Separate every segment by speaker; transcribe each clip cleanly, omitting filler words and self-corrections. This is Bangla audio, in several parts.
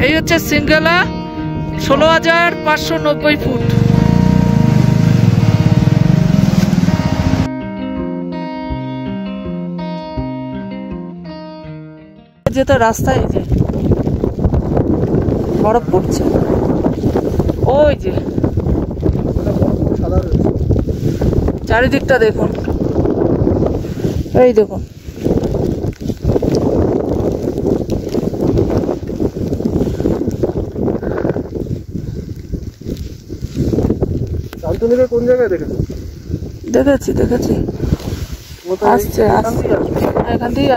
Speaker 1: এই হচ্ছে সিঙ্গেলা 16,590 ফুট। যেটা রাস্তায় যে বরফ পড়ছে, ওই যে চারিদিকটা দেখুন, এই দেখুন।
Speaker 2: কোন জায়গায় দেখেছি
Speaker 1: আসছে এখান দিয়ে।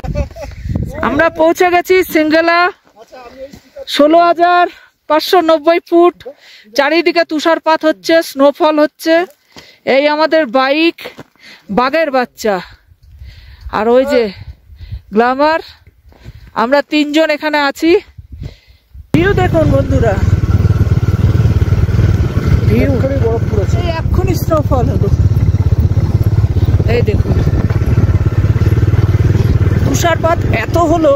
Speaker 1: আমরা পৌঁছে গেছি সিঙ্গেলা 16,590 ফুট। চারিদিকে তুষারপাত হচ্ছে, স্নোফল হচ্ছে। এই আমাদের বাইক বাঘের বাচ্চা, আর ওই যে গ্ল্যামার। আমরা 3 জন এখানে আছি। ভিউ দেখুন বন্ধুরা, ভিউ এক্ষুনি স্নোফল হলো। এই দেখুন তুষারপাত এত হলো,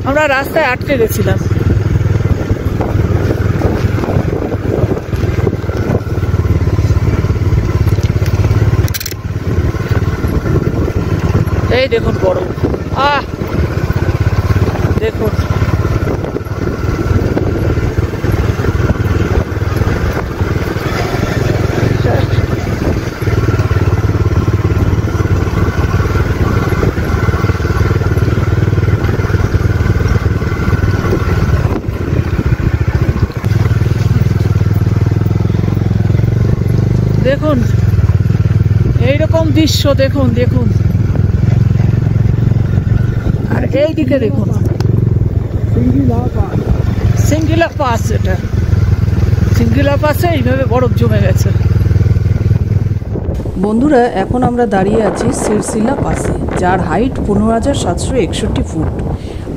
Speaker 1: আমরা রাস্তায় আটকে গেছিলাম। এই দেখুন বরফ, দেখুন দেখুন এইরকম দৃশ্য, দেখুন দেখুন। আর এইদিকে দেখুন সিঙ্গিলা পাস, এটা সিঙ্গিলা পাসে এইভাবে বরফ জমে গেছে।
Speaker 3: বন্ধুরা, এখন আমরা দাঁড়িয়ে আছি সিরসিলা পাসে, যার হাইট 15,761 ফুট।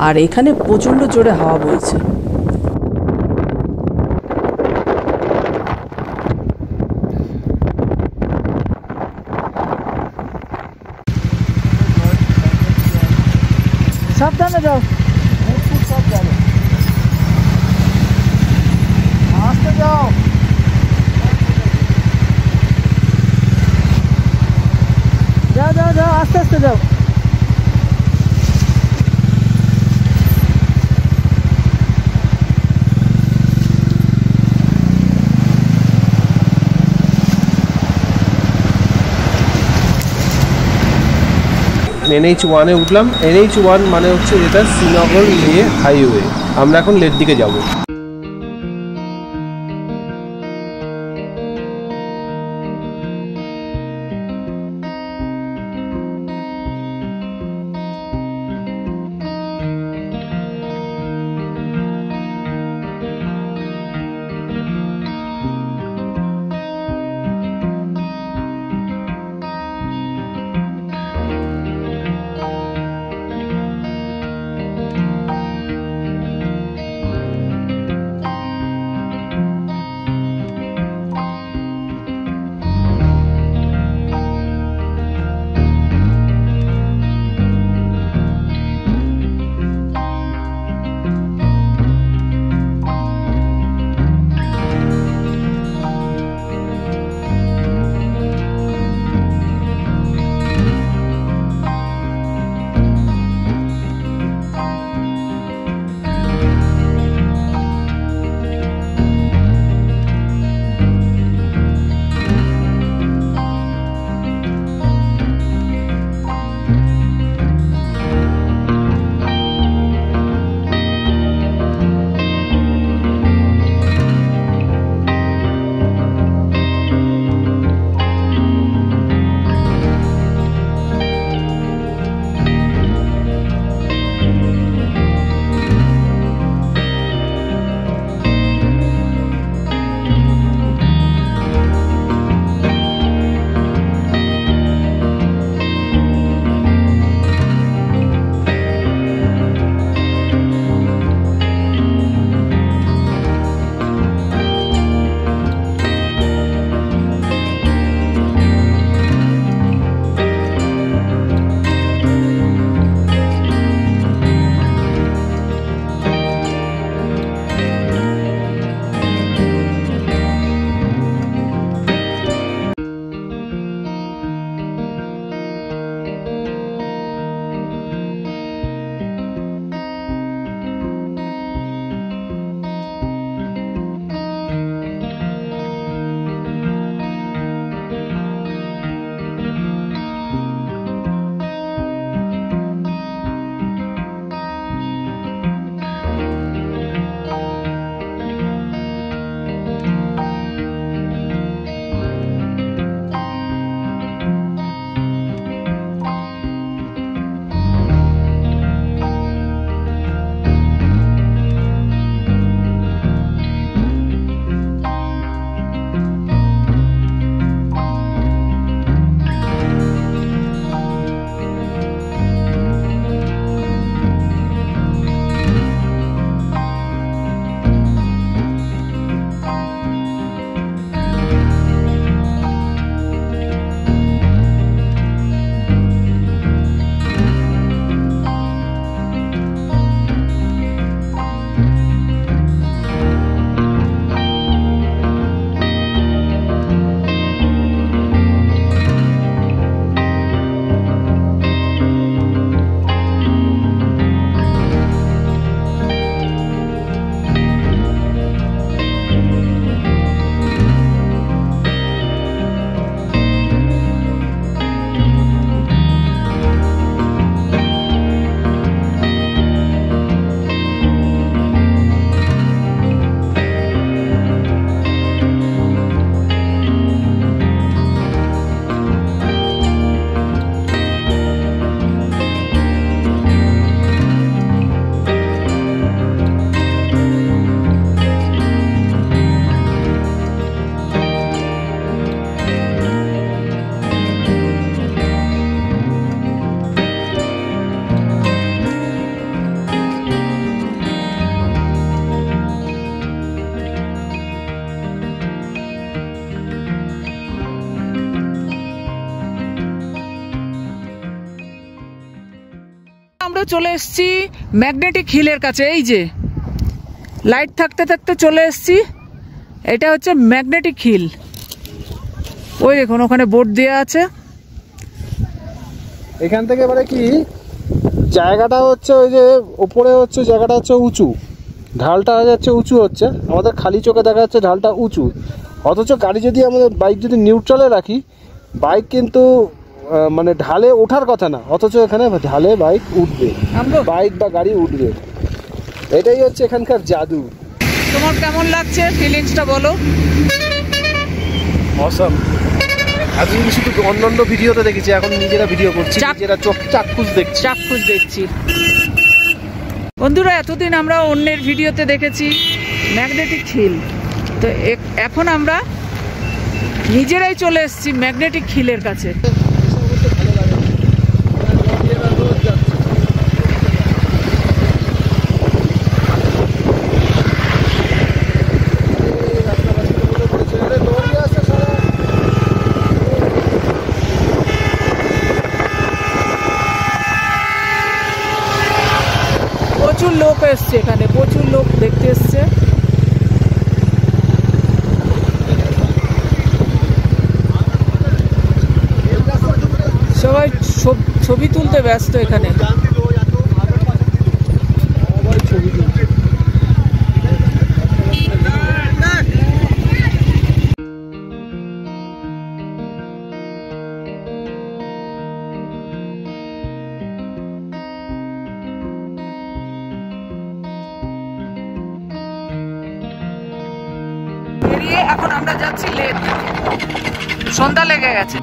Speaker 3: আর এখানে প্রচণ্ড জোরে হাওয়া বইছে।
Speaker 1: সাবধানে যাও, আস্তে যাও। যাও যাও যাও, আস্তে আস্তে যাও।
Speaker 2: NH1 উঠলাম। NH1 মানে হচ্ছে যেটা শ্রীনগর লে হাইওয়ে। আমরা এখন লের দিকে যাব।
Speaker 1: চলে এসেছি ম্যাগনেটিক হিলের কাছে। এই যে লাইট থাকতে থাকতে চলে এসেছি, এটা হচ্ছে ম্যাগনেটিক হিল। ওই দেখুন ওখানে বোর্ড দেওয়া আছে।
Speaker 2: এখান থেকে মানে কি জায়গাটা হচ্ছে ওই যে উপরে হচ্ছে জায়গাটা হচ্ছে উঁচু, ঢালটা যাচ্ছে উঁচু হচ্ছে, আমাদের খালি চোখে দেখা যাচ্ছে ঢালটা উঁচু, অথচ গাড়ি যদি আমাদের বাইক যদি নিউট্রালে রাখি বাইক কিন্তু মানে ঢালে ওঠার কথা না, অথচ এখানে ঢালে বাইক উঠবে, বাইক বা গাড়ি উঠবে। এটাই হচ্ছে এখানকার জাদু।
Speaker 1: তোমার কেমন লাগছে ফিলিংসটা বলো?
Speaker 2: অসম। এতদিন শুধু অন্যান্য ভিডিওতে দেখেছি, এখন নিজেরা ভিডিও করছি, নিজেরা চাক্ষুষ দেখছি।
Speaker 1: বন্ধুরা এতদিন আমরা অন্যের ভিডিওতে দেখেছি ম্যাগনেটিক হিল, তো এখন আমরা নিজেরাই চলে এসেছি ম্যাগনেটিক হিলের কাছে। প্রচুর লোক এসছে এখানে, প্রচুর লোক দেখতে এসছে। সবাই ছবি তুলতে ব্যস্ত এখানে। এখন আমরা যাচ্ছি লেক, সন্ধ্যা লেগে গেছে।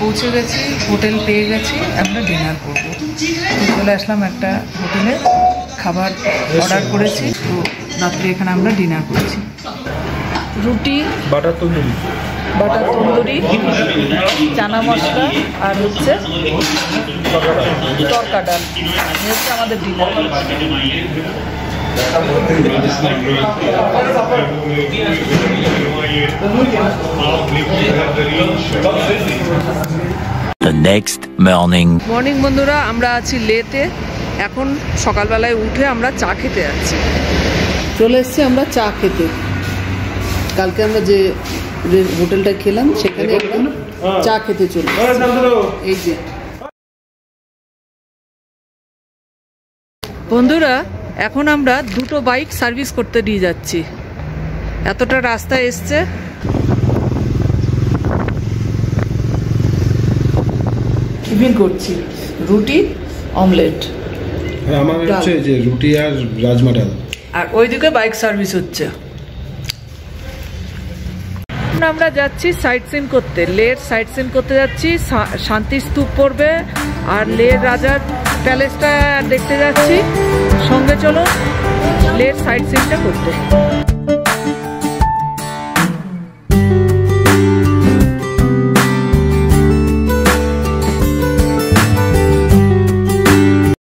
Speaker 1: পৌঁছে গেছি, হোটেল পেয়ে গেছি, আমরা ডিনার করবো। চলে আসলাম একটা হোটেলে, খাবার অর্ডার করেছি, তো রাত্রে এখানে আমরা ডিনার করেছি। রুটি, বাটার তন্দুরি, চানা মশলা আর হচ্ছে তরকা ডাল, হচ্ছে আমাদের dinner.
Speaker 4: The next morning.
Speaker 1: Morning বন্ধুরা, আমরা আছি লেতে। এখন সকালবেলায় উঠে আমরা চা খেতে যাচ্ছি। চলে এসেছি আমরা চা খেতে। কালকে আমরা যে হোটেলটা খেলাম সেখানে চা খেতে চলে এই যে। বন্ধুরা এখন আমরা দুটো বাইক সার্ভিস করতে নিয়ে যাচ্ছি, এতটা রাস্তা এসছে। টিফিন করছি, রুটি অমলেট,
Speaker 2: আর আমার হচ্ছে যে রুটি আর রাজমা ডাল,
Speaker 1: আর ওইদিকে বাইক সার্ভিস হচ্ছে। আমরা যাচ্ছি সাইট সিন করতে, লের সাইট সিন করতে যাচ্ছি। শান্তি স্তূপ পড়বে আর লের রাজার প্যালেসটা দেখতে যাচ্ছি। সঙ্গে চলো লের সাইট সিনটা করতে।